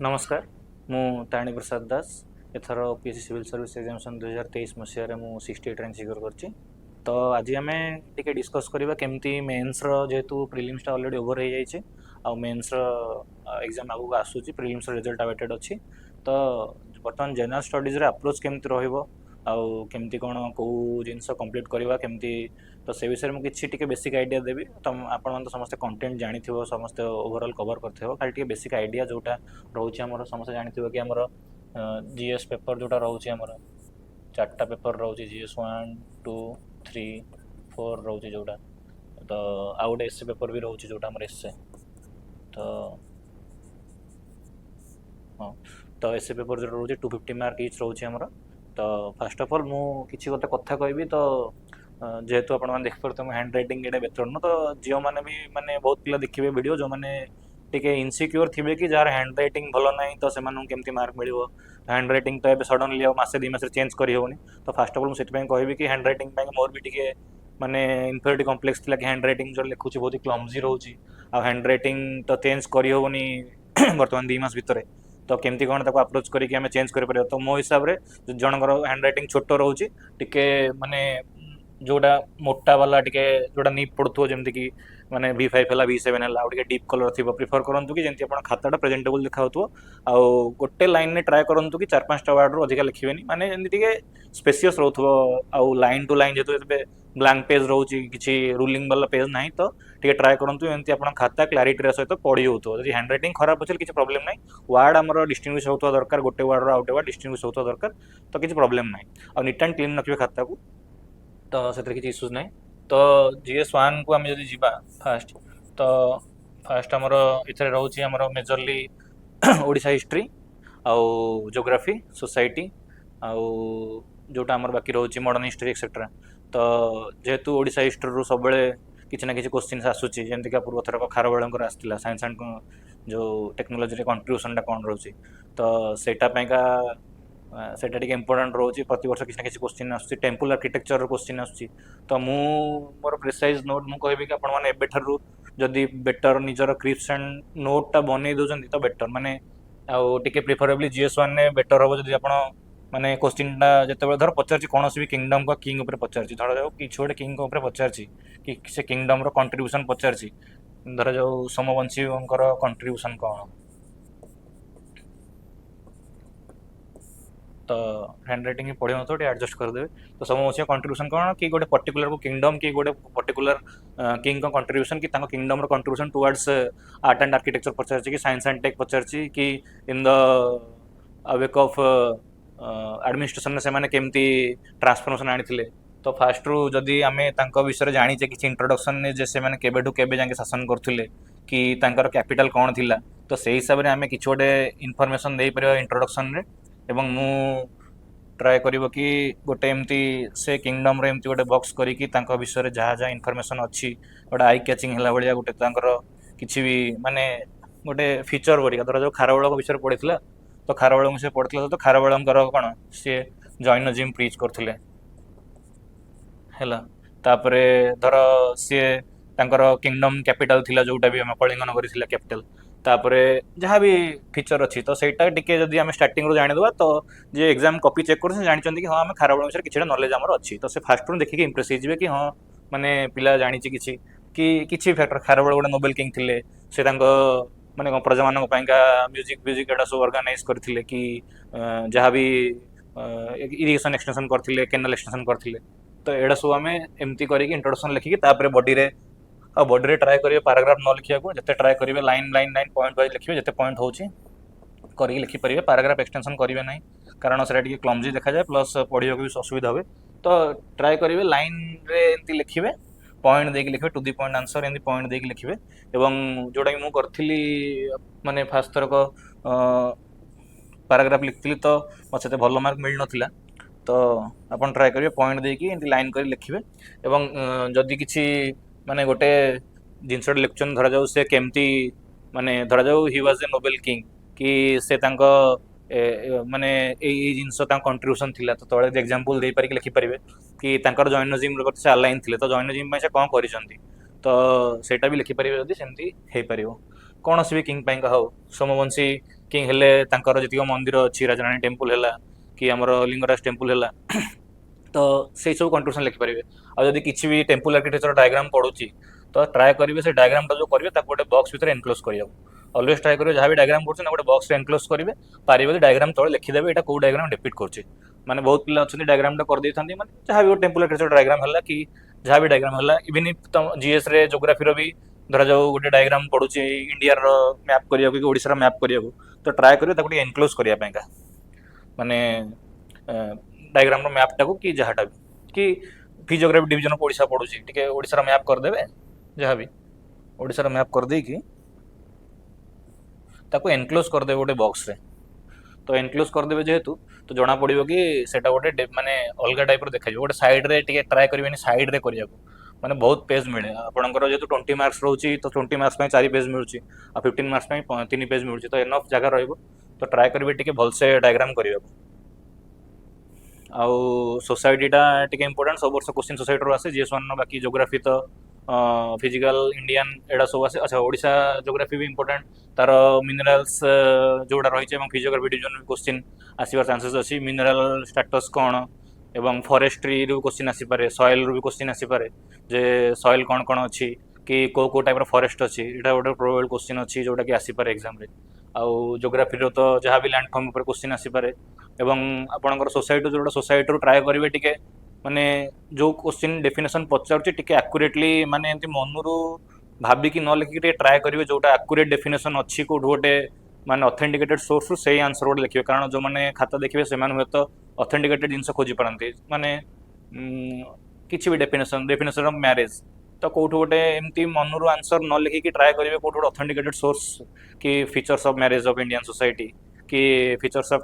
नमस्कार मु तारिणी प्रसाद दास एथर OPSC civil service examination 2023 मसीह मु 68 रैंक सिक्योर करछि। तो आज आम टे डिस्कस करवा केमती मेन्स जेहेतु प्रिलिम्स ऑलरेडी ओवर हो जाइए आ मेन्स एग्जाम आगू आसूची प्रिलिम्स रिजल्ट अवेटेड अच्छी। तो बर्तमान जनरल स्टडीज रे अप्रोच केमती रहिबो आउ केमती कोन को जिनस कंप्लीट करवा केमती तो से विषय में किसी टे बेसिक आइडिया देवी। तो आपण तो समस्त कंटेंट जानी थो समस्त ओवरऑल कवर करथे खाली टे बेसिक आइडिया जोटा रोचे आमर समस्त जानी थो कि आमर जीएस पेपर जोटा रोचे आमर चार्टा पेपर रोचे जीएस 1 2 3 4 रोचे जोटा। तो आउ गोटे एसए पेपर भी रोचे जोटा आमर एसए। तो हाँ तो एसए पेपर जो रोचे 250 मार्क इच रोचे आमर। तो फास्ट ऑफ ऑल मु किसी गोटे कथा कहबी। तो जेहेतु आप देखिए मो हैंड रईटिंग ये बेटर न तो झील मैंने भी माने बहुत पिला देखिए वीडियो जो मैंने टे इनसिक्योर थे कि जार हैंड रईटिंग भल ना तो से केमती मार्क मिल हैंड रईटिंग तो ये सडनली मसे 2 मास चेंज करहबनी। तो फास्ट ऑफ ऑल मुझे कहबी कि हैंड रईटिंग मोर भी टे माने इनफेरिटी कॉम्प्लेक्स थी कि हैंड रईटिंग जो लिखुची बहुत क्लमजी रोचे आ हैंड रईटिंग तो चेंज करहबनी बर्तमान 2 मास भितर। तो केमती कौन ताको अप्रोच करके आम चेंज कर। तो मो हिसाब से जनकर हैंड रईटिंग छोट रोचे टे माने जोड़ा मोटा वाला टे जोड़ा नीप पड़ो जमी कि माने V5 है V7 है डीप कलर थी प्रिफर करूँ कि जमी आप खाताटा प्रेजेंटेबल देखा आउ गोटे लाइन में ट्राए करूँ कि 4-5टा वर्ड रू अधिक लिखेनि माने जमी स्पेसीयस रो आउ लाइन टू लाइन जेहतु ब्लांक पेज रोचे किसी रूलिंग वाला पेज ना तो टे ट्राए करूँ जमी आप खाता क्लारीटी सहित पढ़ी हो जब हैंड रईटिंग खराब अच्छे किसी प्रोब्लेम ना वर्ड आमर डिस्टिंग्विश होता दरकार गोटे वर्ड आउटे वर्ड डिस्टिंग्विश होता दरकार तो किसी प्रोब्लेम ना आ नीट एंड क्लीन रखिए खाता को। तो से किसी इश्यूज ना। तो जीएस 1 को आम जब जा फास्ट तो फास्ट आमर इथे रोचे आमर मेजरली ओडिशा हिस्ट्री आउ ज्योग्राफी सोसाइटी आउ जोटा आमर बाकी रोचे मॉडर्न हिस्ट्री एक्सेट्रा। तो जेहेतु ओडिशा हिस्ट्री रू सब किसी ना किसी क्वेश्चन आसूची जमीक पूर्व थरक खारबेलकर आसाला साइंस एंड जो टेक्नोलोजी कंट्रीब्यूशन कौन रोचे। तो सेटापैका सेटा टे इम्पोर्टाट रोचे प्रति वर्ष किसी ना किसी क्वेश्चन आसूँ टेम्पल आर्किटेक्चर क्वेश्चन आसूँ। तो मोर प्रिसाइज नोट मुझे कहबी कि आपठार जदि बेटर निजर क्रिप्स एंड नोटा बन दौरान तो बेटर माने टे प्रिफरेबली जीएस 1 ने बेटर हम जब आप माने क्वेश्चनटा जो धर पचार कौन भी किंगडम का किंग उपर पचार धर जाओ कि गोटे किंग उपर पचार कि से किंगडम कंट्रीब्यूशन पचार धर जाओ सोमवंशी कंट्रीब्यूशन कौन। तो हैंड रईटिंग पढ़े तो एडजस्ट करदे। तो समवंशी कंट्रीब्यूशन कौन कि गोटे पर्टिकुलर किंगडम कि गोटे पर्टिकुलर किंग का कंट्रीब्यूशन कि kingdom contribution towards art and architecture पचार कि साइंस एंड टेक पचार कि in the wake of administration से माने केमती ट्रांसफॉर्मेशन आनी। तो फास्ट रू जदि आम विषय जानीचे कि इंट्रोडक्शन जे मैंने केबेठू केबे जाके शासन करते कि कैपिटल कौन थिला तो से हिसाब से आम कि गोटे इनफॉरमेशन दे पार इंट्रोडक्शन रे। एवं मु ट्राए कर कि गोटे एमती से किंगडम रे एमती गोटे बॉक्स करी विषय जहाँ जहाँ इनफॉरमेशन अच्छी गोटे आई कैचिंग है भाया गोटे किसी भी माने गोटे फीचर बढ़िया धर जो खारबेल विषय पढ़ी तो खारबेल से पढ़ी तो खारबेल कौन सी जैनजिम प्रीच करते है। तापरे धर सी किंगडम कैपिटल थिला जोटा भी कलिंग नगरी थिला कैपिटल तापरे जहाँ भी फीचर अच्छी तो सहीटा टिके जदि आम स्टार्टिंग रू जानीदेवा तो जे एग्जाम कॉपी चेक कर जानी कि हाँ आम खारबेल विषय किसी नॉलेज आमर अच्छी। तो से फास्ट रू देखिए इम्प्रेस हो कि हाँ माने पिला जानी किसी कि फैक्टर खारबेल गोटे नोबेल किंग थिले से माने प्रजा मान म्यूजिक म्यूजिक एटा सब ऑर्गेनाइज करथिले कि जहाँ भी इरिगेशन एक्सटेंशन करथिले केनाल एक्सटेंशन करथिले। तो एड़ा सब आम एमती करके इंट्रोडक्शन लिखिकी बॉडी रे बॉडी रे ट्राए करेंगे पैराग्राफ न लिखा जिते ट्राए करेंगे line line line point wise लिखिए जिते पॉइंट होची करके लिखिपारे पैराग्राफ एक्सटेंशन करेंगे ना कारण से क्लमजी देखा जाए प्लस पढ़ा भी असुविधा हुए। तो ट्राए करेंगे लाइन रे एमती लिखे पॉइंट देके लिखे टू दी पॉइंट आंसर एमती पॉइंट देके लिखे एवं जोटा कि मुझे माने फास्ट थरक पैराग्राफ लिखी तो मत भल मार्क मिल नाला। तो आप ट्राए करेंगे पॉइंट देकी लाइन कर लिखे एवं जदि किसी माने गोटे जिनस लिखुन धरा जाऊ से केमती माने धरा जाऊ he was a Nobel king कि से माने जिनस कंट्रीब्यूशन थिला तो तले एग्जांपल दे पारिक लिखि परिबे कि तांकर जैनजिम से अलाइन थिले तो जैनजिम से कौन करिसंती तो सेटा भी लिखि परिबे जदि सेमती हे परिबो कौन भी किंग पाइंका हो सोमवंशी କିଙ୍ଗ ହେଲେ ତାଙ୍କର ଯେତିକ ମନ୍ଦିର ଅଛି ରାଜାରାଣୀ ଟେମ୍ପଲ ହେଲା କି ଆମର ଲିଙ୍ଗରାଜ ଟେମ୍ପଲ ହେଲା ତ ସେଇ ସବୁ କଣ୍ଟ୍ରିବ୍ୟୁସନ ଲେଖିପାରିବେ। ଆଉ ଯଦି କିଛି ବି ଟେମ୍ପଲ ଆର୍କିଟେକ୍ଚର ଡାଇଗ୍ରାମ ପଡୁଛି ତ ଟ୍ରାଏ କରିବେ ସେ ଡାଇଗ୍ରାମଟା ଯୋଉ କରିବେ ତାକୁ ଗୋଟେ ବକ୍ସ ଭିତରେ ଏନକ୍ଲୋଜ କରିବାକୁ। ଅଲୱେଜ ଟ୍ରାଏ କରିବେ ଯାହା ବି ଡାଇଗ୍ରାମ କରୁଛନ୍ତି ନା ଗୋଟେ ବକ୍ସରେ ଏନକ୍ଲୋଜ କରିବେ, ପାରିବେ ଯଦି ଡାଇଗ୍ରାମ ତଳେ ଲେଖିଦେବେ ଏଇଟା କୋଉ ଡାଇଗ୍ରାମ ଡିପିକ୍ଟ କରୁଛି। ମାନେ ବହୁତ ପିଲା ଅଛନ୍ତି ଡାଇଗ୍ରାମଟା କରିଦେଇଥାନ୍ତି, ମାନେ ଯାହା ବି ଗୋଟେ ଟେମ୍ପଲ ଆର୍କିଟେକ୍ଚର ଡାଇଗ୍ରାମ ହେଲା କି ଯାହା ବି ଡାଇଗ୍ରାମ ହେଲା, ଇଭିନ ତମ ଜିଏସ ରେ ଜୋଗ୍ରାଫିର ବି ଧରାଯାଉ ଗୋଟେ ଡାଇଗ୍ରାମ ପଡୁଛି ଇଣ୍ଡିଆର ମ୍ୟାପ କରିବାକୁ କି ଓଡ଼ିଶାର ମ୍ୟାପ କରିବାକୁ, ତ ଟ୍ରାଏ କରିବେ ତାକୁ ଟିକେ ଏନକ୍ଲୋଜ କରିବା ପାଇଁକା, ମାନେ ଡାଇଗ୍ରାମର ମ୍ୟାପଟାକୁ କି ଯାହାଟା ବି କି ଫିଜିଓଗ୍ରାଫି ଡିଭିଜନ ଅଫ ଓଡ଼ିଶା ପଡୁଛି ଟିକେ ଓଡ଼ିଶାର ମ୍ୟାପ କରିଦେବେ, ଯାହାବି ଓଡ଼ିଶାର ମ୍ୟାପ କରିଦେଇକି ତାକୁ ଏନକ୍ଲୋଜ କରିଦେବେ ଗୋଟେ ବକ୍ସରେ। ତ ଏନକ୍ଲୋଜ କରିଦେବେ ଯେହେତୁ ତ ଜଣା ପଡିବ କି ସେଟା ଗୋଟେ ମାନେ ଅଲଗା ଟାଇପର ଦେଖାଯିବ। ଗୋଟେ ସାଇଡରେ ଟିକେ ଟ୍ରାଏ କରିବେନି ସାଇଡରେ କରିବାକୁ, ମାନେ ବହୁତ ପେଜ ମିଳେ ଆପଣଙ୍କର ଯେହେତୁ 20 ମାର୍କସ ରହୁଛି ତ 20 ମାର୍କସ ପାଇଁ 4 ପେଜ ମିଳୁଛି ଆଉ 15 ମାର୍କସ ପାଇଁ 3 ପେଜ ମିଳୁଛି, ତ ଏନଫ୍ ଜାଗା ରହିବ। ତ ଟ୍ରାଏ କରିବେ ଟିକେ ଭଲସେ ଡାଇଗ୍ରାମ କରିବାକୁ। ଆଉ ସୋସାଇଟିଟା ଟିକେ ଇମ୍ପୋର୍ଟାଣ୍ଟ, ସବୁ ବର୍ଷ କ୍ୱେଶ୍ଚିନ୍ ସୋସାଇଟିରୁ ଆସେ ଜିଏସ୍ ୱାନ୍, ବାକି ଜୋଗ୍ରାଫି ତ ଫିଜିକାଲ ଇଣ୍ଡିଆନ୍ ଏଇଟା ସବୁ ଆସେ। ଆଚ୍ଛା ଓଡ଼ିଶା ଜୋଗ୍ରାଫି ବି ଇମ୍ପୋର୍ଟାଣ୍ଟ, ତାର ମିନେରାଲ୍ସ ଯୋଉଟା ରହିଛି ଏବଂ ଫିଜିଓଗ୍ରାଫି ଡିଭିଜନ କ୍ୱେଶ୍ଚିନ୍ ଆସିବାର ଚାନ୍ସେସ୍ ଅଛି। ମିନେରାଲ ଷ୍ଟାଟସ୍ କ'ଣ ଏବଂ ଫରେଷ୍ଟ୍ରିରୁ କ୍ୱେଶ୍ଚିନ୍ ଆସିପାରେ, ସଏଲରୁ ବି କ୍ୱେଶ୍ଚିନ୍ ଆସିପାରେ ଯେ ସଏଲ କ'ଣ କ'ଣ ଅଛି କି କୋଉ କୋଉ ଟାଇପର ଫରେଷ୍ଟ ଅଛି, ଏଇଟା ଗୋଟେ ପ୍ରୋବାବଲ କ୍ୱେଶ୍ଚିନ୍ ଅଛି ଯୋଉଟାକି ଆସିପାରେ ଏକ୍ଜାମରେ। ଆଉ ଜୋଗ୍ରାଫିର ତ ଯାହା ବି ଲ୍ୟାଣ୍ଡ ଫର୍ମ ଉପରେ କ୍ୱେଶ୍ଚିନ୍ ଆସିପାରେ। ଏବଂ ଆପଣଙ୍କର ସୋସାଇଟି ଯୋଉଟା ସୋସାଇଟିରୁ ଟ୍ରାଏ କରିବେ ଟିକେ ମାନେ ଯୋଉ କ୍ୱେଶ୍ଚିନ୍ ଡେଫିନେସନ ପଚାରୁଛି ଟିକେ ଆକୁରେଟଲି, ମାନେ ଏମିତି ମନରୁ ଭାବିକି ନ ଲେଖିକି ଟିକେ ଟ୍ରାଏ କରିବେ ଯୋଉଟା ଆକୁରେଟ ଡେଫିନେସନ ଅଛି କୋଉଠୁ ଗୋଟେ ମାନେ ଅଥେଣ୍ଟିକେଟେଡ ସୋର୍ସରୁ ସେଇ ଆନ୍ସର ଗୋଟେ ଲେଖିବେ। କାରଣ ଯୋଉମାନେ ଖାତା ଦେଖିବେ ସେମାନେ ହୁଏତ ଅଥେଣ୍ଟିକେଟେଡ ଜିନିଷ ଖୋଜି ପାରନ୍ତି, ମାନେ କିଛି ବି ଡେଫିନେସନ ଅଫ ମ୍ୟାରେଜ, ତ କୋଉଠୁ ଗୋଟେ ଏମିତି ମନରୁ ଆନ୍ସର ନ ଲେଖିକି ଟ୍ରାଏ କରିବେ କୋଉଠୁ ଗୋଟେ ଅଥେଣ୍ଟିକେଟେଡ ସୋର୍ସ କି features of marriage of Indian society କି features of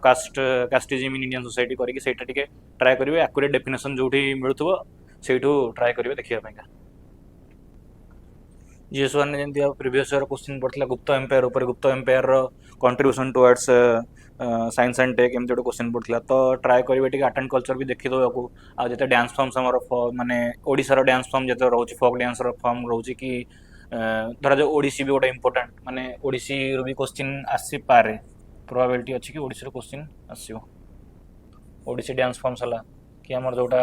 casteism in Indian society କରିକି ସେଇଟା ଟିକେ ଟ୍ରାଏ କରିବେ ଆକୁରେଟ ଡେଫିନେସନ ଯୋଉଠି ମିଳୁଥିବ ସେଇଠୁ ଟ୍ରାଏ କରିବେ ଦେଖିବା ପାଇଁକା। ଜିଏସ୍ ୱାନ୍ ଯେମିତି ଆଉ ପ୍ରିଭିୟସ୍ ଇୟର କ୍ୱେଶ୍ଚିନ୍ ପଡ଼ିଥିଲା ଗୁପ୍ତ ଏମ୍ପାୟାର ଉପରେ, ଗୁପ୍ତ ଏମ୍ପାୟାରର contribution towards science and tech ଏମିତି ଗୋଟେ କ୍ୱେଶ୍ଚିନ୍ ପଡ଼ିଥିଲା। ତ ଟ୍ରାଏ କରିବେ ଟିକେ ଆର୍ଟ ଆଣ୍ଡ କଲଚର ବି ଦେଖିଦେବାକୁ। ଆଉ ଯେତେ ଡ୍ୟାନ୍ସ ଫର୍ମସ୍ ଆମର ମାନେ ଓଡ଼ିଶାର ଡ୍ୟାନ୍ସ ଫର୍ମ ଯେତେ ରହୁଛି, ଫୋକ୍ ଡ୍ୟାନ୍ସର ଫର୍ମ ରହୁଛି କି ଧରାଯାଉ ଓଡ଼ିଶୀ ବି ଗୋଟେ ଇମ୍ପୋର୍ଟାଣ୍ଟ, ମାନେ ଓଡ଼ିଶୀରୁ ବି କ୍ୱେଶ୍ଚିନ୍ ଆସିପାରେ, ପ୍ରୋବାବିଲିଟି ଅଛି କି ଓଡ଼ିଶୀର କ୍ୱେଶ୍ଚିନ୍ ଆସିବ। ଓଡ଼ିଶୀ ଡ୍ୟାନ୍ସ ଫର୍ମସ୍ ହେଲା କି ଆମର ଯୋଉଟା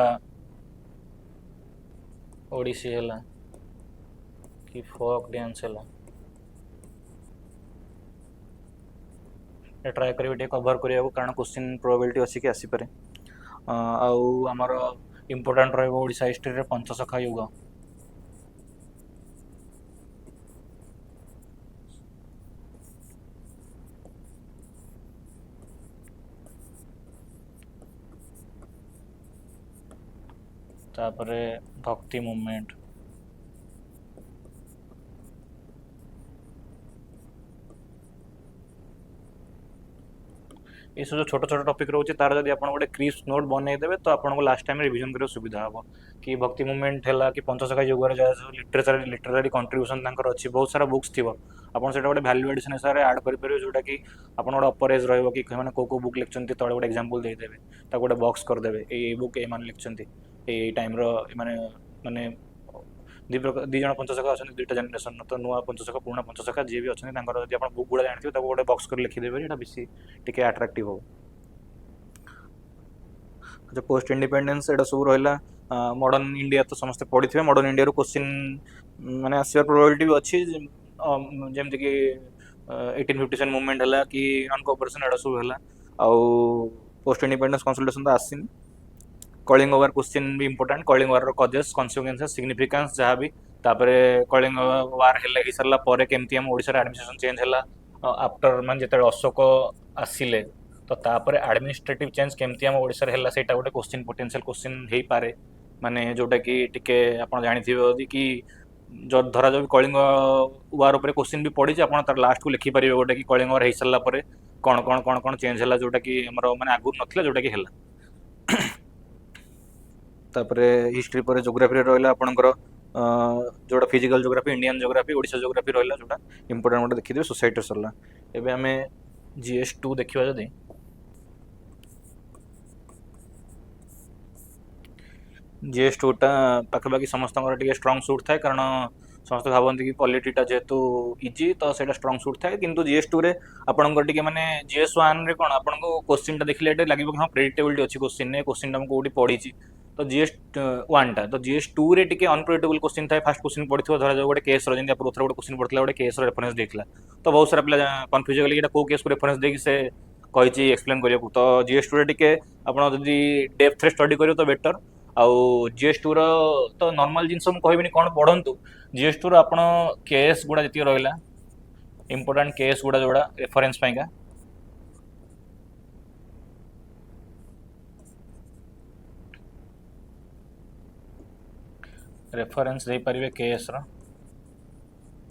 ଓଡ଼ିଶୀ ହେଲା କି ଫୋକ୍ ଡ୍ୟାନ୍ସ ହେଲା, ଟ୍ରାଏ କରିବେ ଟିକେ କଭର କରିବାକୁ କାରଣ କ୍ୱେଶ୍ଚିନ୍ ପ୍ରୋବାବିଲିଟି ଅଛି କି ଆସିପାରେ। ଆଉ ଆମର ଇମ୍ପୋର୍ଟାଣ୍ଟ ରହିବ ଓଡ଼ିଶା ହିଷ୍ଟ୍ରିରେ ପଞ୍ଚସଖା ଯୁଗ। ତାପରେ ଭକ୍ତି ମୁଭମେଣ୍ଟ, ଏସବୁ ଯୋଉ ଛୋଟ ଛୋଟ ଟପିକ୍ ରହୁଛି ତାର ଯଦି ଆପଣ ଗୋଟେ କ୍ରିସ୍ପ ନୋଟ୍ ବନେଇଦେବେ ତ ଆପଣଙ୍କୁ ଲାଷ୍ଟ ଟାଇମରେ ରିଭିଜନ କରିବାକୁ ସୁବିଧା ହେବ। କି ଭକ୍ତି ମୁଭମେଣ୍ଟ ହେଲା କି ପଞ୍ଚସଖା ଯୁଗରେ ଯାହା ସବୁ ଲିଟରାରୀ କଣ୍ଟ୍ରିବ୍ୟୁସନ ତାଙ୍କର ଅଛି, ବହୁତ ସାରା ବୁକ୍ସ ଥିବ, ଆପଣ ସେଇଟା ଗୋଟେ ଭ୍ୟାଲ୍ୟୁ ଆଡିସନ ହିସାବରେ ଆଡ୍ କରିପାରିବେ ଯୋଉଟାକି ଆପଣ ଗୋଟେ ଅପର ଏଜ୍ ରହିବ କି ସେମାନେ କୋଉ କୋଉ ବୁକ୍ ଲେଖିଛନ୍ତି ତଳେ ଗୋଟେ ଏକ୍ଜାମ୍ପଲ ଦେଇଦେବେ, ତାକୁ ଗୋଟେ ବକ୍ସ କରିଦେବେ ଏଇ ବୁକ୍ ଏମାନେ ଲେଖିଛନ୍ତି ଏଇ ଟାଇମର, ମାନେ ମାନେ ଦି ଜଣ ପଞ୍ଚସଖା ଅଛନ୍ତି ଦୁଇଟା ଜେନେରେସନ, ତ ନୂଆ ପଞ୍ଚସଖା ପୁରୁଣା ପଞ୍ଚସଖା ଯିଏ ବି ଅଛନ୍ତି ତାଙ୍କର ଯଦି ଆପଣ ବୁକ୍ ଗୁଡ଼ା ଜାଣିଥିବେ ତାକୁ ଗୋଟେ ବକ୍ସ କରି ଲେଖିଦେବେ, ଏଇଟା ବେଶୀ ଟିକେ ଆଟ୍ରାକ୍ଟିଭ ହବ। ଆଚ୍ଛା ପୋଷ୍ଟ ଇଣ୍ଡିପେଣ୍ଡେନ୍ସ ଏଇଟା ସବୁ ରହିଲା। ମଡର୍ଣ୍ଣ ଇଣ୍ଡିଆ ତ ସମସ୍ତେ ପଢିଥିବେ, ମଡର୍ଣ୍ଣ ଇଣ୍ଡିଆରୁ କ୍ୱେଶ୍ଚିନ୍ ମାନେ ଆସିବାର ପ୍ରୋବାବିଲିଟି ବି ଅଛି, ଯେମିତିକି 1857 ମୁଭମେଣ୍ଟ ହେଲା କି ନନ୍ କୋଅପରେସନ୍ ଏଇଟା ସବୁ ହେଲା। ଆଉ ପୋଷ୍ଟ ଇଣ୍ଡିପେଣ୍ଡେନ୍ସ କନସଲଟେସନ ତ ଆସିନି। କଳିଙ୍ଗ ୱାର କ୍ୱେଶ୍ଚିନ୍ ବି ଇମ୍ପୋର୍ଟାଣ୍ଟ, କଳିଙ୍ଗ ୱାରର କଜେସ୍ କନସିକ୍ୱେନ୍ସେସ୍ ସିଗ୍ନିଫିକାନ୍ସ ଯାହା ବି, ତାପରେ କଳିଙ୍ଗ ୱାର ହେଇସାରିଲା ପରେ କେମିତି ଆମ ଓଡ଼ିଶାର ଆଡମିନିଷ୍ଟ୍ରେସନ ଚେଞ୍ଜ ହେଲା ଆଫ୍ଟର, ମାନେ ଯେତେବେଳେ ଅଶୋକ ଆସିଲେ ତ ତାପରେ ଆଡମିନିଷ୍ଟ୍ରେଟିଭ ଚେଞ୍ଜ କେମିତି ଆମ ଓଡ଼ିଶାରେ ହେଲା ସେଇଟା ଗୋଟେ କ୍ୱେଶ୍ଚିନ୍ ପୋଟେନ୍ସିଆଲ କ୍ୱେଶ୍ଚିନ୍ ହେଇପାରେ, ମାନେ ଯୋଉଟା କି ଟିକେ ଆପଣ ଜାଣିଥିବେ ଯଦି କି ଧରାଯାଉ କଳିଙ୍ଗ ୱାର ଉପରେ କ୍ୱେଶ୍ଚିନ୍ ବି ପଡ଼ିଛି, ଆପଣ ତାର ଲାଷ୍ଟକୁ ଲେଖିପାରିବେ ଗୋଟେ କି କଳିଙ୍ଗ ୱାର ହେଇସାରିଲା ପରେ କ'ଣ କ'ଣ କ'ଣ କ'ଣ ଚେଞ୍ଜ ହେଲା ଯୋଉଟା କି ଆମର ମାନେ ଆଗରୁ ନଥିଲା ଯୋଉଟା କି ହେଲା। ତାପରେ ହିଷ୍ଟ୍ରି ପରେ ଜୋଗ୍ରାଫିରେ ରହିଲା ଆପଣଙ୍କର ଯୋଉଟା physical geography, Indian geography, Odisha geography ରହିଲା ଯୋଉଟା ଇମ୍ପୋର୍ଟାଣ୍ଟ ଗୋଟେ ଦେଖିଦେବେ। ସୋସାଇଟି ସରିଲା। ଏବେ ଆମେ GS2 ଦେଖିବା ଯଦି GS2ଟା ପାଖାପାଖି ସମସ୍ତଙ୍କର ଟିକେ ଷ୍ଟ୍ରଙ୍ଗ ସୁଟ୍ ଥାଏ, କାରଣ समस्त भावती कि पॉलिटीटा जेहेतु इजी तो सेटा स्ट्रॉन्ग सूट थाए किंतु जीएस2 रे आपनकर टिके माने जीएस1 रे कोन आपनको क्वेश्चन टा देखिले एटे लागिबो कि हां प्रेडिक्टेबिलिटी अछि क्वेश्चन ने क्वेश्चन टा हम कोठी पढिछि तो जीएस1 टा तो जीएस2 रे टिके अनप्रेडिक्टेबल क्वेश्चन थाए फास्ट क्वेश्चन पढिथिबो धरा जो गोटे केस रो जेंति आप उथरा गोटे क्वेश्चन पढितला गोटे केस रो रेफरेंस देखला तो बहुत सारा पिला कंफ्यूज हो गेले कि एटा को केस को रेफरेंस देकी से कहिछि एक्सप्लेन करिया तो जीएस2 रे टिके आपण जदी डेप्थ रे स्टडी करियो तो बेटर आउ जीएस2 रो तो नॉर्मल जिंस हम कहबिनी कोन पढंतु जीएस2 रो आपण केस गुडा जति रहला इंपोर्टेंट केस गुडा जोडा रेफरेंस पाइका रेफरेंस दे परिवे केस रो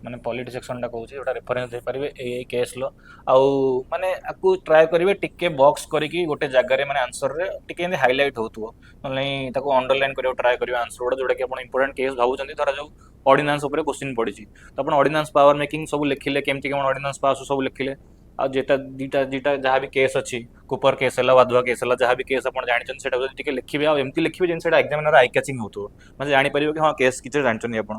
माने पॉलिटी सेक्शन टा कहूँ जोटा रेफरेंस दे पारे ए केस लो आउ माने आपको ट्राई करेंगे टिके बॉक्स करके गोटे जगह माने आंसर रे टिके हाइलाइट होतुओ नहीं ताको अंडरलाइन करियो ट्राई करियो आंसर गोटा जोटा कि आपण इंपोर्टेंट केस भाबुचंदी धरा जो ऑर्डिनेंस ऊपर क्वेश्चन पड़ी तो आपण ऑर्डिनेंस पावर मेकिंग सब लिखिले केमती केमन ऑर्डिनेंस पास सब लिखिले आ जेटा दीटा दीटा जहाँ भी केस अच्छी कुपर केस है वाधुआ केस है जहाँ भी केस आप जानते हैं लिखिए आमती लिखिए जिन एग्जामिनर आई कैचिंग हो मतलब जापर कि हाँ केस किसी जानते आप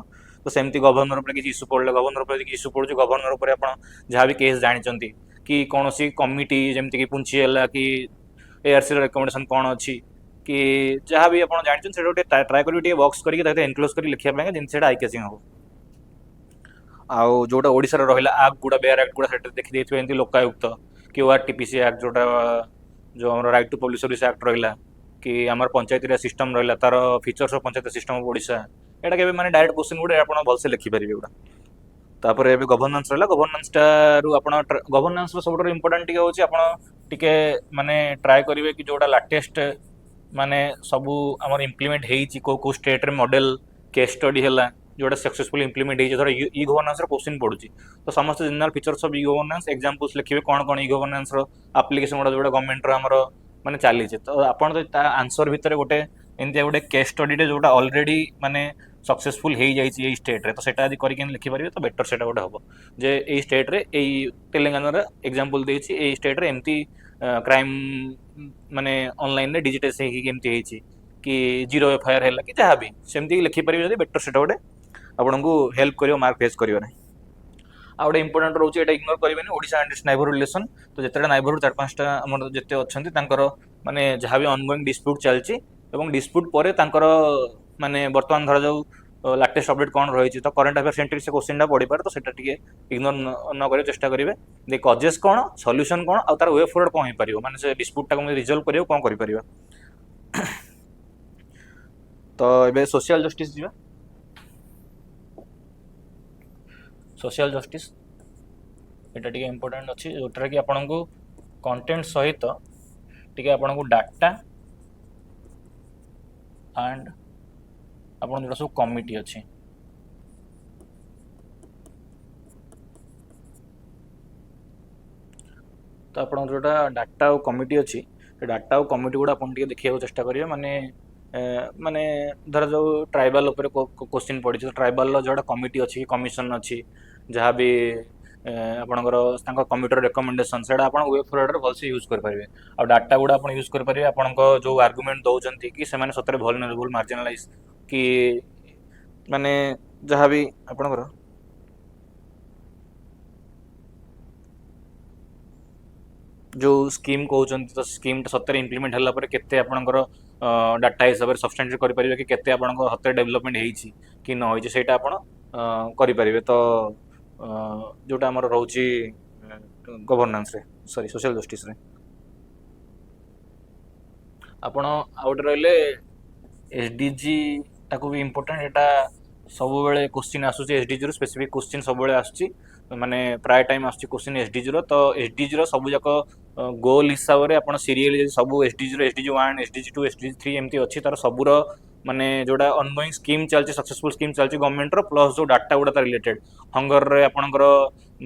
तो सेमती गवर्नर पर किसी इश्यू पड़े गवर्नर पर इश्यू पड़ू गवर्नर पर आप जहाँ भी केस जानते कि कौन सी कमिटी जमती कि पुंची है कि एआरसी रिकमेंडेशन कौन अच्छी कि जहाँ भी आप जानते हैं गोटे ट्राए करेंगे बॉक्स करके एनक्लोज कर लिखा जिन आई कैचिंग हम आउ जोटा ओडिशा रे रहिला एक्ट गुडा बेयर एक्ट गुडा सेट देखि देथिबे एंती लोकायुक्त कि ओआरटीपीसी एक्ट जोटा जो हमर right to public service act रहिला कि हमर पंचायत रे सिस्टम रहिला तार features of panchayat system of Odisha एटा केबे माने डायरेक्ट क्वेश्चन गुडा आपण भल से लिखि परिबे गुडा तापर एबे गवर्नेंस रहिला गवर्नेंस टा रु आपण गवर्नेंस रो सबटर इंपोर्टेंट टिके होची आपण टिके माने ट्राई करिवे कि जोटा लेटेस्ट माने सबु हमर इंप्लीमेंट हेइची को स्टेट रे मॉडल केस स्टडी हैला जोटा सक्सेसफुल इंप्लीमेंट हो धर ई गवर्नेंस क्वेश्चन पड़ुची तो समस्त general features of e governance examples लिखिबे कौन कौन ई गवर्नेंस रो एप्लीकेशन गुडा जोटा गवर्नमेंट रो हमर माने चली तो आपण तो आंसर भितर गोटे एंती गोटे केस स्टडी रे जोटा ऑलरेडी माने सक्सेसफुल हो जाइए ये स्टेट रे तो सेटा यदि करके लिखिपारे तो बेटर सेटा गोटे हम जे ए स्टेट रे ए तेलंगाना रे एग्जांपल देछि ए स्टेट रे एमती क्राइम माने ऑनलाइन रे डिजिटाइज हेकि एमती हेछि कि जीरो एफआईआर है कि जहाँ भी सेमती लिखिपारे जब बेटर सेटा गोटे आपन को हेल्प करियो मार्क फेस करियो ना आ गोटे इंपोर्टेंट रोचे एटा इग्नोर करिवेनी Odisha and its neighbourhood relation तो जेतेटा नाइबरहुड 4-5टा हमर जेते अछंती तांकर माने जहाँ भी ऑनगोइंग डिस्प्यूट चलची एवं डिस्प्यूट परे तांकर माने वर्तमान धरा जाऊ लेटेस्ट अपडेट कौन रही तो करंट अफेयर सेंटर से क्वेश्चन टा पढ़ी पारे तो सेटा टिके इग्नोर न करे चेष्टा करिवे दे कजेस कौन सॉल्यूशन कौन आ तार वे फॉरवर्ड कौन हो पारियो माने से डिस्प्यूट टा को रिजॉल्व करियो कौन करि परिबा तो एबे सोशल जस्टिस जीवा सोशल जस्टिस एटा टिके इम्पोर्टेंट अच्छी जोटा कि आपण को कंटेंट सहित टिके आपण को डाटा एंड आपण जो सब कमिटी अच्छी तो आपण जोटा डाटा और कमिटी अच्छी डाटा और कमिटी गुड़ा आपण टिके देखिया चेष्टा करिवे माने माने धर जो ट्राइबल ऊपर क्वेश्चन पड़ी तो ट्राइबल जोटा कमिटी अच्छी कमिशन अच्छी जहाँ भी आपंकर कम्प्यूटर रेकमेंडेसन से वेब फॉरवर्ड भलसे यूज करेंगे आ डाटा गुड़ा आप यूज करेंगे आपण जो आर्गुमेंट दौरान कि सतरे वल्नरेबल मार्जिनालाइज कि माने जहाँ भी आपणकर जो स्कीम कहते तो स्कीम सतरे इम्प्लीमेंट है केते आपणकर डाटा हिसाब से सब्सटेंट करेंगे कि केते आपणकर हते डेवलपमेंट होती कि न होती से करेंगे तो जोटा आमर रोची गवर्नेंस रे सॉरी सोशल जस्टिस रे आपण आउट रहिले एसडीजी ताको भी इंपोर्टेंट एटा सब बेले क्वेश्चन आसुची एसडीजी रो स्पेसिफिक क्वेश्चन सब बेले आसुची माने प्राय टाइम आसुची क्वेश्चन एसडीजी रो तो एसडीजी रो सब जाक गोल हिसाब रे आपण सीरियल सब एसडीजी रो एसडीजी 1 एसडीजी 2 एसडीजी 3 एमती अछि तार सबुर माने जोड़ा ऑनगोइंग स्कीम चलची सक्सेसफुल स्कीम चलची गवर्नमेंट रो प्लस जो डाटा गुड़ा रिलेटेड हंगर रे आपनकर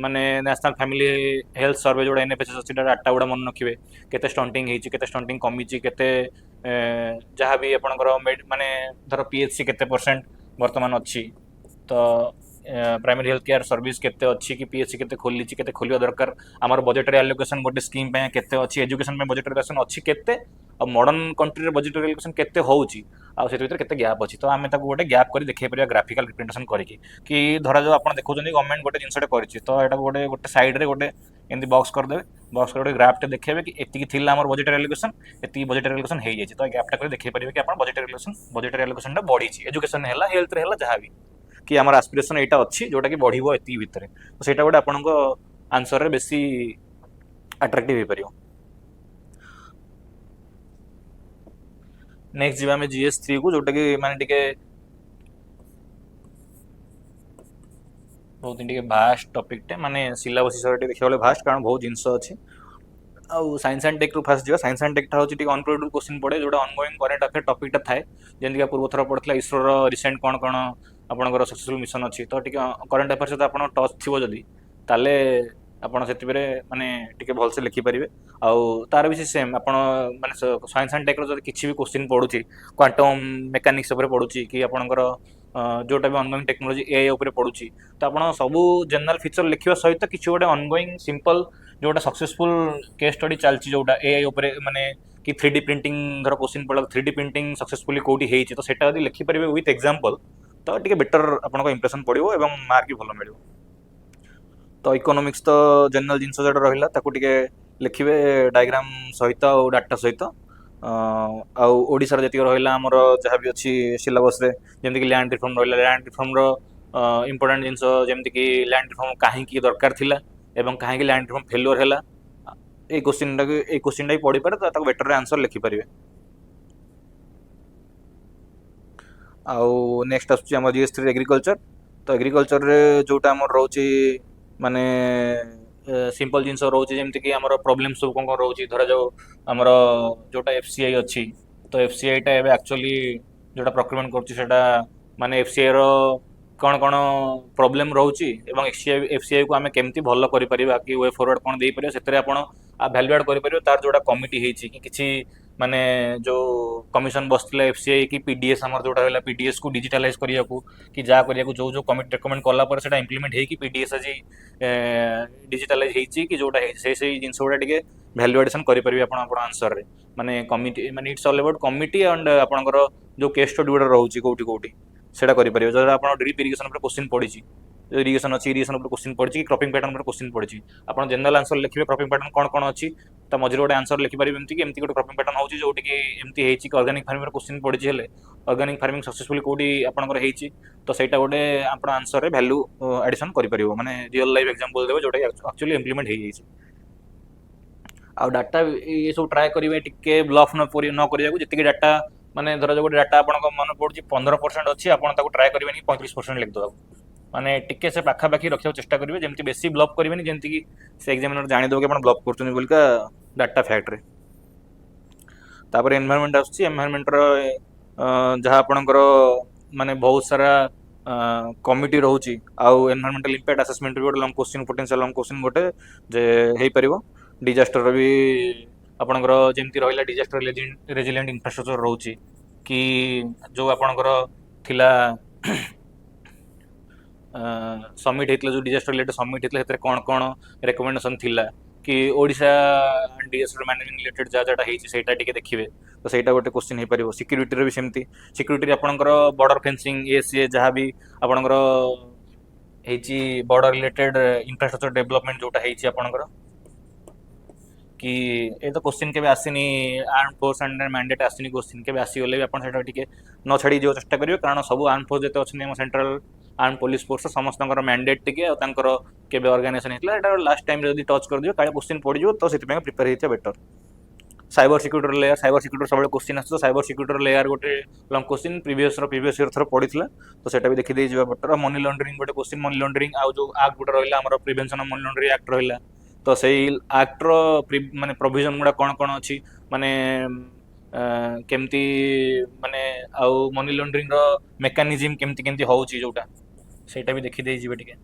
माने नेशनल फैमिली हेल्थ सर्वे जोड़ा एनएफएसएस अछि डाटा गुड़ा मन रखिबे केते स्टंटिंग हेची केते स्टंटिंग कमिची केते जहाँ भी आपनकर माने धर पीएचसी केते परसेंट वर्तमान अछि तो प्राइमरी हेल्थ केयर सर्विस केते अछि कि पीएचसी केते खोलिची केते खोलिया दरकार हमर बजेटरी एलोकेशन गोटे स्कीम पे केते अछि एजुकेशन में बजेटरी एलोकेशन अछि केते ଆଉ ମଡ଼ର୍ନ କଣ୍ଟ୍ରିରେ ବଜେଟରୀ ଆଲୋକେସନ୍ କେତେ ହେଉଛି ଆଉ ସେଥି ଭିତରେ କେତେ ଗ୍ୟାପ୍ ଅଛି। ତ ଆମେ ତାକୁ ଗୋଟେ ଗ୍ୟାପ୍ କରି ଦେଖେଇ ପାରିବା ଗ୍ରାଫିକାଲ ରିପ୍ରେଜେଣ୍ଟେସନ୍ କରିକି। କି ଧରାଯାଉ ଆପଣ ଦେଖୁଛନ୍ତି ଗଭର୍ଣ୍ଣମେଣ୍ଟ ଗୋଟେ ଜିନିଷଟେ କରିଛି, ତ ଏଟାକୁ ଗୋଟେ ସାଇଡ୍ରେ ଗୋଟେ ଏମିତି ବକ୍ସ କରିଦେବେ, ବକ୍ସ କରି ଗୋଟେ ଗ୍ରାଫଟେ ଦେଖେଇବେ କି ଏତିକି ଥିଲା ଆମର ବଜେଟରୀ ଆଲୋକେସନ୍, ଏତିକି ବଜେଟରୀ ଆଲୋକେସନ୍ ହେଇଯାଇଛି। ତ ଗ୍ୟାପ୍ଟା କରି ଦେଖେଇ ପାରିବେ କି ଆପଣ ବଜେଟରୀ ଆଲୋକେସନ୍ଟା ବଢ଼ିଛି, ଏଜୁକେସନ୍ ହେଲା, ହେଲ୍ଥରେ ହେଲା, ଯାହା ବି କି ଆମର ଆସ୍ପିରେସନ୍ ଏଇଟା ଅଛି ଯୋଉଟା କି ବଢ଼ିବ ଏତିକି ଭିତରେ। ତ ସେଇଟା ଗୋଟେ ଆପଣଙ୍କ ଆନ୍ସରରେ ବେଶୀ ଆଟ୍ରାକ୍ଟିଭ୍ ହେଇପାରିବ। ନେକ୍ସଟ ଯିବା ଆମେ GS3 କୁ, ଯୋଉଟା କି ମାନେ ଟିକେ ବହୁତ ଟିକେ ଭାଷ୍ଟ ଟପିକଟେ, ମାନେ ସିଲାବସ୍ ହିସାବରେ ଟିକେ ଦେଖିବାକୁ ଗଲେ ଭାଷ୍ଟ, କାରଣ ବହୁତ ଜିନିଷ ଅଛି। ଆଉ ସାଇନ୍ସ ଆଣ୍ଡ ଟେକ୍ ରୁ ଫାଷ୍ଟ ଯିବା। ସାଇନ୍ସ ଆଣ୍ଡ ଟେକ୍ ଟା ହଉଛି ଟିକେ ଅନପ୍ରେଡିକ୍ଟେବଲ୍ କ୍ୱେଶ୍ଚିନ୍ ପଡ଼େ, ଯୋଉଟା ଅନଗୋଇଂ କରେଣ୍ଟ ଆଫେୟାର ଟପିକଟା ଥାଏ। ଯେମିତିକି ପୂର୍ବ ଥର ପଡ଼ିଥିଲା ଇସ୍ରୋର ରିସେଣ୍ଟ କ'ଣ କ'ଣ ଆପଣଙ୍କର ସକ୍ସେସଫୁଲ ମିଶନ ଅଛି, ତ ଟିକେ କରେଣ୍ଟ ଆଫେୟାର ସହିତ ଆପଣ ଟଚ୍ ଥିବ ଯଦି, ତାହେଲେ ଆପଣ ସେଥିରେ ମାନେ ଟିକେ ଭଲସେ ଲେଖିପାରିବେ। ଆଉ ତାର ବି ସେମ୍, ଆପଣ ମାନେ ସାଇନ୍ସ ଆଣ୍ଡ ଟେକ୍ର ଯଦି କିଛି ବି କ୍ୱେଶ୍ଚିନ୍ ପଡ଼ୁଛି, କ୍ୱାଣ୍ଟମ୍ ମେକାନିକ୍ସ ଉପରେ ପଡ଼ୁଛି କି ଆପଣଙ୍କର ଯୋଉଟା ବି ଅନଗୋଇଂ ଟେକ୍ନୋଲୋଜି AI ଉପରେ ପଡ଼ୁଛି, ତ ଆପଣ ସବୁ ଜେନେରାଲ ଫିଚର ଲେଖିବା ସହିତ କିଛି ଗୋଟେ ଅନଗୋଇଂ ସିମ୍ପଲ ଯୋଉଟା ସକ୍ସେସଫୁଲ କେସ୍ ଷ୍ଟଡି ଚାଲିଛି ଯୋଉଟା AI ଉପରେ, ମାନେ କି 3D ପ୍ରିଣ୍ଟିଂ ଧର କ୍ୱେଶ୍ଚିନ୍ ପଡ଼ିଲା 3D ପ୍ରିଣ୍ଟିଂ ସକ୍ସେସଫୁଲି କୋଉଠି ହେଇଛି, ତ ସେଟା ଯଦି ଲେଖିପାରିବେ ୱିଥ୍ ଏକ୍ସାମ୍ପଲ, ତ ଟିକେ ବେଟର ଆପଣଙ୍କ ଇମ୍ପ୍ରେସନ୍ ପଡ଼ିବ ଏବଂ ମାର୍କ ବି ଭଲ ମିଳିବ। ତ ଇକୋନୋମିକ୍ସ ତ ଜେନେରାଲ ଜିନିଷ ଯୋଉଟା ରହିଲା ତାକୁ ଟିକେ ଲେଖିବେ ଡାଇଗ୍ରାମ ସହିତ ଆଉ ଡାଟା ସହିତ। ଆଉ ଓଡ଼ିଶାର ଯେତିକି ରହିଲା ଆମର ଯାହା ବି ଅଛି ସିଲାବସରେ, ଯେମିତିକି ଲ୍ୟାଣ୍ଡ ରିଫର୍ମ ରହିଲା, ଲ୍ୟାଣ୍ଡ ରିଫର୍ମର ଇମ୍ପୋର୍ଟାଣ୍ଟ ଜିନିଷ ଯେମିତିକି ଲ୍ୟାଣ୍ଡ ରିଫର୍ମ କାହିଁକି ଦରକାର ଥିଲା ଏବଂ କାହିଁକି ଲ୍ୟାଣ୍ଡ ରିଫର୍ମ ଫେଲୁଅର ହେଲା, ଏଇ କ୍ୱେଶ୍ଚିନ୍ଟା ବି ପଡ଼ିପାରେ, ତ ତାକୁ ବେଟରରେ ଆନ୍ସର ଲେଖିପାରିବେ। ଆଉ ନେକ୍ସଟ ଆସୁଛି ଆମର GS3 ଏଗ୍ରିକଲଚର। ତ ଏଗ୍ରିକଲଚରରେ ଯୋଉଟା ଆମର ରହୁଛି ମାନେ ସିମ୍ପଲ ଜିନିଷ ରହୁଛି, ଯେମିତିକି ଆମର ପ୍ରୋବ୍ଲେମ ସବୁ କ'ଣ କ'ଣ ରହୁଛି। ଧରାଯାଉ ଆମର ଯୋଉଟା FCI ଅଛି, ତ FCI ଟା ଏବେ ଆକ୍ଚୁଆଲି ଯୋଉଟା ପ୍ରକ୍ୟୁରମେଣ୍ଟ କରୁଛି ସେଟା ମାନେ FCI ର କ'ଣ କ'ଣ ପ୍ରୋବ୍ଲେମ ରହୁଛି ଏବଂ FCI କୁ ଆମେ କେମିତି ଭଲ କରିପାରିବା କି ୱେ ଫରୱାର୍ଡ କ'ଣ ଦେଇପାରିବା, ସେଥିରେ ଆପଣ ଭ୍ୟାଲୁଏଡ୍ କରିପାରିବେ। ତାର ଯୋଉଟା କମିଟି ହେଇଛି କି କିଛି ମାନେ ଯୋଉ କମିଶନ ବସିଥିଲା FCI କି PDS ଆମର ଯୋଉଟା ରହିଲା, PDS କୁ ଡିଜିଟାଲାଇଜ କରିବାକୁ କି ଯାହା କରିବାକୁ ଯୋଉ ଯୋଉ କମିଟି ରେକମେଣ୍ଡ କଲା ପରେ ସେଟା ଇମ୍ପ୍ଲିମେଣ୍ଟ ହେଇକି PDS ଆଜି ଡିଜିଟାଲାଇଜ ହେଇଛି କି ଯୋଉଟା ହେଇଛି, ସେଇ ଜିନିଷ ଗୁଡ଼ା ଟିକେ ଭ୍ୟାଲୁଏଡେସନ କରିପାରିବେ ଆପଣ ଆପଣ ଆନ୍ସରରେ। ମାନେ କମିଟି, ମାନେ it's all about committee and ଆପଣଙ୍କର ଯୋଉ କେସ୍ ଷ୍ଟଡି ଗୁଡ଼ା ରହୁଛି କୋଉଠି କୋଉଠି ସେଟା କରିପାରିବେ। ଯଦି ଆପଣ ଡ୍ରିପ୍ ଇରିଗେସନ ଉପରେ କ୍ୱେଶ୍ଚିନ୍ ପଡ଼ିଛି, ଇରିଗେସନ ଅଛି, ଇରିଗେସନ ଉପରେ କ୍ୱେଶ୍ଚିନ୍ ପଡ଼ିଛି କି କ୍ରପିଂ ପ୍ୟାଟର୍ନ ଉପରେ କ୍ୱେଶ୍ଚିନ୍ ପଡ଼ିଛି, ଆପଣ ଜେନେରାଲ ଆନ୍ସର ଲେଖିବେ କ୍ରପିଂ ପ୍ୟାଟର୍ନ କ'ଣ କ'ଣ ଅଛି, ତା ମଝିରେ ଗୋଟେ ଆନ୍ସର ଲେଖିପାରିବେ ଏମିତି ଗୋଟେ କ୍ରପିଂ ପ୍ୟାଟର୍ନ ହେଉଛି ଯୋଉଠିକି ଏମିତି ହେଇଛି କି ଅର୍ଗାନିକ ଫାର୍ମିଂର କ୍ୱେଶ୍ଚିନ୍ ପଡ଼ିଛି, ହେଲେ ଅର୍ଗାନିକ ଫାର୍ମିଂ ସକ୍ସେସଫୁଲି କୋଉଠି ଆପଣଙ୍କର ହେଇଛି, ତ ସେଇଟା ଗୋଟେ ଆପଣ ଆନ୍ସରରେ ଭ୍ୟାଲୁ ଆଡିସନ କରିପାରିବ, ମାନେ ରିଅଲ ଲାଇଫ୍ ଏକ୍ସାମ୍ପଲ ଦେବେ ଯୋଉଟା ଆକ୍ଚୁଆଲି ଇମ୍ପ୍ଲିମେଣ୍ଟ ହେଇଯାଇଛି। ଆଉ ଡାଟା ଏ ସବୁ ଟ୍ରାଏ କରିବେ ଟିକେ ବ୍ଲଫ୍ ନ କରିବାକୁ। ଯେତିକି ଡାଟା ମାନେ ଧର ଗୋଟେ ଡାଟା ଆପଣଙ୍କ ମନେ ପଡୁଛି 15% ଅଛି, ଆପଣ ତାକୁ ଟ୍ରାଏ କରିବେନି 35% ଲେଖିଦେବାକୁ। ମାନେ ଟିକେ ସେ ପାଖାପାଖି ରଖିବାକୁ ଚେଷ୍ଟା କରିବେ, ଯେମିତି ବେଶୀ ବ୍ଲଫ୍ କରିବେନି, ଯେମିତିକି ସେ ଏକ୍ସାମିନର ଜାଣିଦେବ କି ଆପଣ ବ୍ଲଫ୍ କରୁଛନ୍ତି ବୋଲିକା ଡାଟା ଫ୍ୟାକ୍ଟରେ। ତାପରେ ଏନଭାୟରନମେଣ୍ଟ ଆସୁଛି। ଏନଭାୟରନମେଣ୍ଟର ଯାହା ଆପଣଙ୍କର ମାନେ ବହୁତ ସାରା କମିଟି ରହୁଛି, ଆଉ ଏନଭାୟରନମେଣ୍ଟାଲ ଇମ୍ପାକ୍ଟ ଆସେସମେଣ୍ଟ ବି ଗୋଟେ long question, potential long question ଗୋଟେ ଯେ ହେଇପାରିବ। ଡିଜାଷ୍ଟର ବି ଆପଣଙ୍କର ଯେମିତି ରହିଲା, ଡିଜାଷ୍ଟର ରେଜିଲିଏଣ୍ଟ ଇନଫ୍ରାଷ୍ଟ୍ରକ୍ଚର ରହୁଛି, କି ଯୋଉ ଆପଣଙ୍କର ଥିଲା ସମିଟ୍ ହେଇଥିଲା, ଯୋଉ ଡିଜାଷ୍ଟର ରିଲେଟେଡ୍ ସମିଟ୍ ହେଇଥିଲା, ସେଥିରେ କ'ଣ କ'ଣ ରେକମେଣ୍ଡେସନ୍ ଥିଲା, କି ଓଡ଼ିଶା ଡିଜାଷ୍ଟର ମ୍ୟାନେଜମେଣ୍ଟ ରିଲେଟେଡ୍ ଯାହା ଯାହା ହେଇଛି ସେଇଟା ଟିକେ ଦେଖିବେ, ତ ସେଇଟା ଗୋଟେ କ୍ୱେଶ୍ଚିନ୍ ହେଇପାରିବ। ସିକ୍ୟୁରିଟିରେ ବି ସେମିତି, ସିକ୍ୟୁରିଟିରେ ଆପଣଙ୍କର ବର୍ଡର ଫେନ୍ସିଂ ସିଏ ଯାହା ବି ଆପଣଙ୍କର ହେଇଛି, ବର୍ଡର ରିଲେଟେଡ୍ ଇନଫ୍ରାଷ୍ଟ୍ରକ୍ଚର ଡେଭଲପମେଣ୍ଟ ଯୋଉଟା ହେଇଛି ଆପଣଙ୍କର, କି ଏ ତ କ୍ୱେଶ୍ଚିନ୍ କେବେ ଆସିନି, ଆର୍ମ ଫୋର୍ସ ଆଣ୍ଡ ମ୍ୟାଣ୍ଡେଟ୍ ଆସିନି କ୍ୱେଶ୍ଚିନ୍, କେବେ ଆସିଗଲେ ବି ଆପଣ ସେଇଟା ଟିକେ ନ ଛାଡ଼ି ଯିବାକୁ ଚେଷ୍ଟା କରିବେ, କାରଣ ସବୁ ଆର୍ମ ଫୋର୍ସ ଯେତେ ଅଛନ୍ତି ଆମ ସେଣ୍ଟ୍ରାଲ ଆର୍ମ ପୋଲିସ ଫୋର୍ସ ସମସ୍ତଙ୍କର ମ୍ୟାଣ୍ଡେଟ୍ ଟିକେ ଆଉ ତାଙ୍କର କେବେ ଅର୍ଗାନାଇଜେସନ ହେଇଥିଲା, ଏଟା ଲାଷ୍ଟ ଟାଇମ୍ ଯଦି ଟଚ୍ କରିଯିବ କାଳେ କ୍ୱେଶ୍ଚିନ୍ ପଡ଼ିଯିବ, ତ ସେଥିପାଇଁ ପ୍ରିପେୟାର ହେଇଥିବା ବେଟର। ସାଇବର ସିକ୍ୟୁରିଟିର ଲେୟାର, ସାଇବର ସିକ୍ୟୁରିଟି ସବୁବେଳେ କ୍ୱେଶ୍ଚିନ୍ ଆସୁଛି, ସାଇବର ସିକ୍ୟୁରିଟିର ଲେୟାର ଗୋଟେ ଲଙ୍ଗ କ୍ୱେଶ୍ଚିନ୍ ପ୍ରିଭିୟସ୍ ଇୟର ଥର ପଡ଼ିଥିଲା, ତ ସେଟା ବି ଦେଖିଦେଇଯିବା ବେଟର। ମନି ଲଣ୍ଡରିଂ ଗୋଟେ କ୍ୱେଶ୍ଚିନ୍, ମନି ଲଣ୍ଡରିଂ ଆଉ ଯୋଉ ଆକ୍ଟ ଗୋଟେ ରହିଲା ଆମର prevention of money laundering act ରହିଲା, ତ ସେଇ ଆକ୍ଟର ମାନେ ପ୍ରୋଭିଜନ ଗୁଡ଼ା କ'ଣ କ'ଣ ଅଛି, ମାନେ କେମିତି ମାନେ ଆଉ ମନି ଲଣ୍ଡରିଂର ମେକାନିଜିମ୍ କେମିତି କେମିତି ହେଉଛି ଯୋଉଟା, ସେଇଟା ବି ଦେଖିଦେଇଯିବେ ଟିକେ।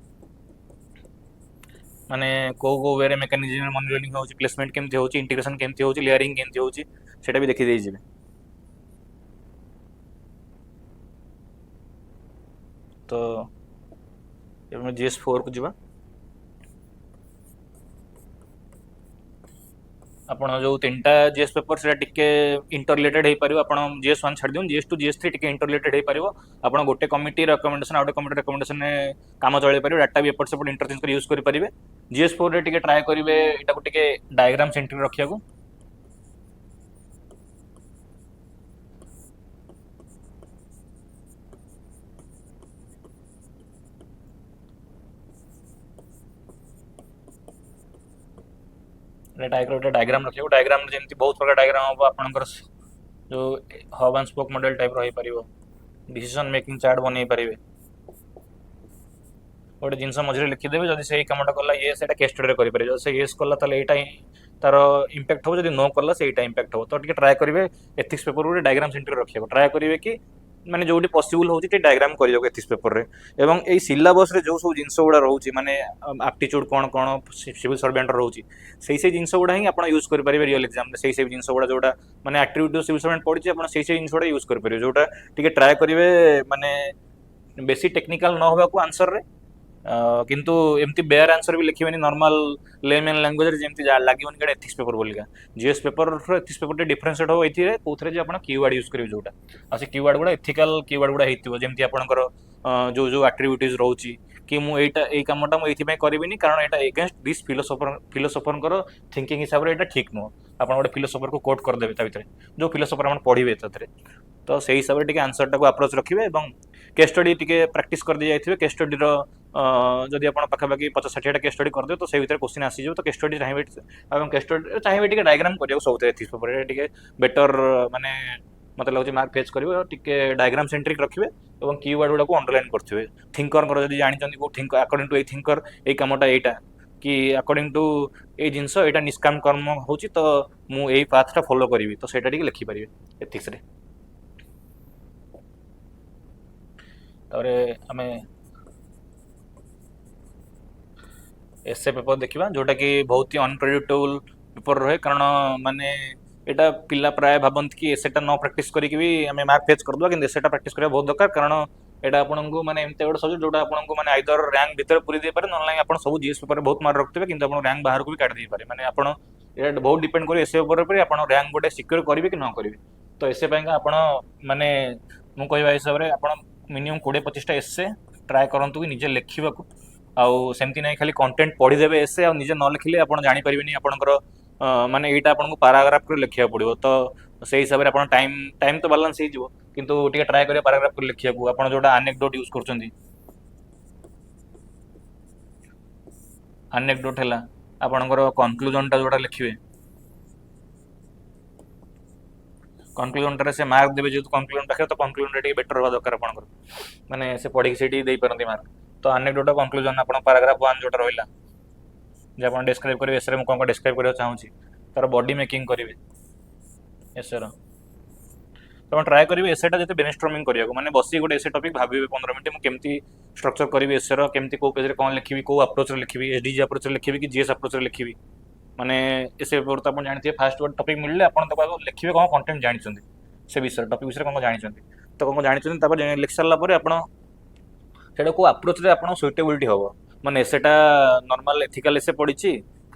ମାନେ କୋଉ କୋଉ ୱେରେ ମେକାନିଜିମ୍ ମନି ଲଣ୍ଡରିଂ ହେଉଛି, ପ୍ଲେସମେଣ୍ଟ କେମିତି ହେଉଛି, ଇଣ୍ଟିଗ୍ରେସନ କେମିତି ହେଉଛି, ଲେୟାରିଂ କେମିତି ହେଉଛି, ସେଇଟା ବି ଦେଖିଦେଇଯିବେ। ତ ଏବେ GS4 କୁ ଯିବା। ଆପଣ ଯୋଉ ତିନିଟା GS ପେପର ସେଟା ଟିକେ ଇଣ୍ଟରରିଲେଟେଡ୍ ହେଇପାରିବ। ଆପଣ GS1 ଛାଡ଼ି ଦିଅନ୍ତୁ, GS2 GS3 ଟିକେ ଇଣ୍ଟରରିଲେଟେଡ୍ ହେଇପାରିବ। ଆପଣ ଗୋଟେ କମିଟି ରେକମେଣ୍ଡେସନ ଆଉ ଗୋଟେ କମିଟି ରେକମେଣ୍ଡେସନରେ କାମ ଚଳେଇ ପାରିବେ, ଡାଟା ବି ଏପଟ ସେପଟ ଇଣ୍ଟରଚେଞ୍ଜ କରି ୟୁଜ କରିପାରିବେ। GS4 ରେ ଟିକେ ଟ୍ରାଏ କରିବେ ଏଟାକୁ ଟିକେ ଡାଇଗ୍ରାମ ସେଣ୍ଟ୍ରିକ ରଖିବାକୁ। ଗୋଟେ ଡାଇଗ୍ରାମ ରଖିବାକୁ, ଡାଇଗ୍ରାମ ଯେମିତି ବହୁତ ପ୍ରକାର ଡାଇଗ୍ରାମ ହବ ଆପଣଙ୍କର, ଯୋଉ ହବ ଆଣ୍ଡ ସ୍ପୋକ ମଡେଲ ଟାଇପ ରହିପାରିବ, डिसीजन मेकिंग चार्ट बन पारे। गोटे जिन मझे लिखिदेवे जब से कमटा कला ये केस स्टडी करेंगे, जब से येस कला यहाँ ही तार इंपैक्ट हो, जब नो कला से इंपैक्ट हो। तो ट्राए करेंगे एथिक्स पेपर गोटे डायग्राम सेंटर रखा, ट्राए करेंगे कि माने जो पॉसिबल हो डायग्राम कर एथिक्स पेपर रे। एवं ए सिलेबस रे जो सब जिनस गुड़ा रोचे माने एप्टीट्यूड कौन कौन सिविल सर्वेंट रोचे से जिनस गुड़ा ही आप यूज करेंगे रियल एग्जाम से जिनस गुड़ा जोटा माने एट्रिब्यूट सिविल सर्वेंट पड़ी आप जिनस गुड़ा यूज करेंगे, जोटा टी ट्राए करेंगे माने बेसी टेक्निकल न होगा आंसर रे, किंतु एमती बेयर आंसर भी लिखे नॉर्मल लेमन लैंग्वेज जमी लगे कि एथिक्स पेपर बोलिका। GS paper ethics paper differentiate हो कौन आप कीवर्ड यूज करेंगे जोटा आ से कीवर्ड गुड़ा एथिकल कीवर्ड गुड़ा होती आपंकर जो जो आट्रिब्यूटिज रोची कि मुझे कमटा मुझे करी कारण यहाँ एगेन्स्ट दिस फिलोसोफर थिंकिंग हिसाब से ठीक नुह। आप गोटे फिलोसोफर को कोट करदे जो फिलोसोफर आप पढ़े तो से हिसाब से आंसर टाक अप्रोच रखिए। केस स्टडी टी प्राक्ट कर जाइए, केस स्टडी जदि आप पाखापाखि 50-60 केस स्टडी करदे तो से भीतर क्वेश्चन आसीज। तो केस स्टडी चाहिए केस स्टडी चाहिए डायग्राम करा सब एथिक्स पेपर टे बेटर माने मत लगे मार्क फेच करेंगे, टी डायग्राम सेंट्रिक रखिए और कीवर्ड गुड़ा को अंडरलाइन करेंगे। थिंकर जब जानते अकॉर्डिंग टू ए थिंकर ये कमटा यहाँ कि अकॉर्डिंग टू ये जिनस यहाँ निष्काम कर्म हो तो मुझे पाथटा फॉलो करी, तो सहीटा टी लिखिपारे एथिक्स रे। आम एसे पेपर देखा जोटा कि बहुत ही अनप्रेडिक्टेबल पेपर रहे, कारण माने यहाँ पिला प्राय भावती कि एसेटा न प्राक्ट करके भी आम मार्क फेच करदे, कि एसेटा प्राक्ट करा बहुत दरकार। कारण यहाँ आपको माने एमती गोटे सब्जेक्ट जोटा आपको माने आइदर रैंक भीतर पूरी दे पारे, ना आप सब जीएस पेपर बहुत मार्क रखते कि रैंक बाहर को भी काट दे पारे। माने आप बहुत डिपेंड करे एसे पेपर आप रैंक गोटे सिक्योर करेंगे कि न करेंगे। तो एसे आप माने मु कहवा हिसाब से आप मिनिमम 20-25टा एसे ट्राए करूँ कि निजे लिखा आउ सेमती नहीं खाली कंटेंट पढ़ीदेवे एसे आ निजे न लिखिले आप जानीपारे आपंकर माने यहाँ आपको पाराग्राफ कर लिखा पड़ो। तो से हिसाब से आप टाइम टाइम तो बालांस हो किंतु टे ट्राए करेंगे पाराग्राफ कर लिखा आप जोटा एनेक्डोट यूज कर एनेक्डोट है आपंकर कनक्लूजन टा जोटा लिखिए कनक्लूजन टा से मार्क देवे जो कनक्लूजन पाखे तो कनक्लूजन टे बेटर रहा दरकार आपंकर माने से पढ़ी से दे पारती मार्क। तो एनेक्डोट कनक्लूजन आप पाराग्राफ 1 जोटा रहा जब आप डिस्क्राइब करेंगे एसे मुझे कौन डिस्क्राइब करना चाहूँगी तार बॉडी मेकिंग करेंगे एसेर। तो ट्राए करेंगे एसेटा जो ब्रेनस्टॉर्मिंग करिया माने बसी गोटे एसे टॉपिक भाविबे 15 मिनट मुझे केमती स्ट्रक्चर करी एसेर केमती को पेज कौन लिखी कौ अप्रोच लिखी एसडीजी अप्रोच लिखी कि जीएस अप्रोच लिखी माने एसे पेपर तो आप जानते हैं फास्ट गोटे टॉपिक मिलले आप लिखिए कौन कंटेंट जानते से विषय टॉपिक विषय कौन जानते तो कौन जानते लिखि सारापर आप को अप्रोच आप सुइटेबिलिटी हम माने एसेटा नॉर्मल एथिकल एसे पड़ी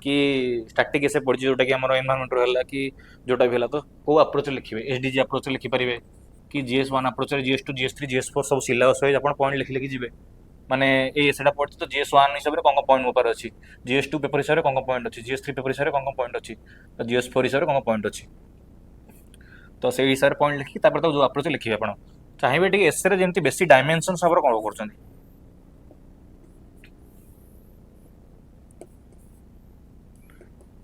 कि स्टैटिक एसे पड़ी जोटा कि आम एनवायरनमेंट है कि जोटा भी है तो कौ अप्रोच लिखिए एसडीजी अप्रोच लिखिपारे कि जीएस1 अप्रोच जीएस2 जीएस3 जीएस4 सब सिलेबस वाइज आप पॉइंट लिखि लिखि जी माने ये एसेटा पढ़ी तो जीएस1 हिसाब से कौन पॉइंट मोपार अच्छी जीएस2 पेपर हिसाब से कौन पॉइंट अच्छी जीएस3 पेपर हिसाब से कौन पॉइंट अच्छी तो जीएस4 हिसाब से कौन पॉइंट अच्छी तो से हिसाब से पॉइंट लिखी तो जो अप्रोच लिखिए आप चाहिए टी एसे जमी बेसी डायमेंशन सब कौन कर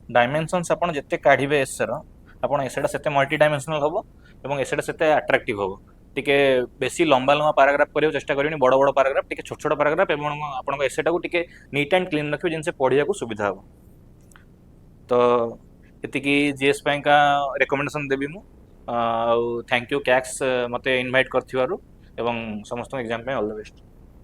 डायमेंशन्स आप जिते काढ़े एसेर आप एसेटा से मल्टी डायमेंशनल हम और एसेटा से अट्राक्टिव हम टिके बेसी लंबा लंबा पाराग्राफ करने चेष्टा करें बड़ बड़ पाराग्राफ टिके छोट छोट पाराग्राफ और आप एसेटा को टिके नीट एंड क्लीन रखिए जिनसे पढ़िया को सुविधा हम। तो ये जीएस का रिकमेंडेशन देवी मु थैंक यू कैक्स मते इनवाइट कर समस्त एग्जाम ऑल द बेस्ट।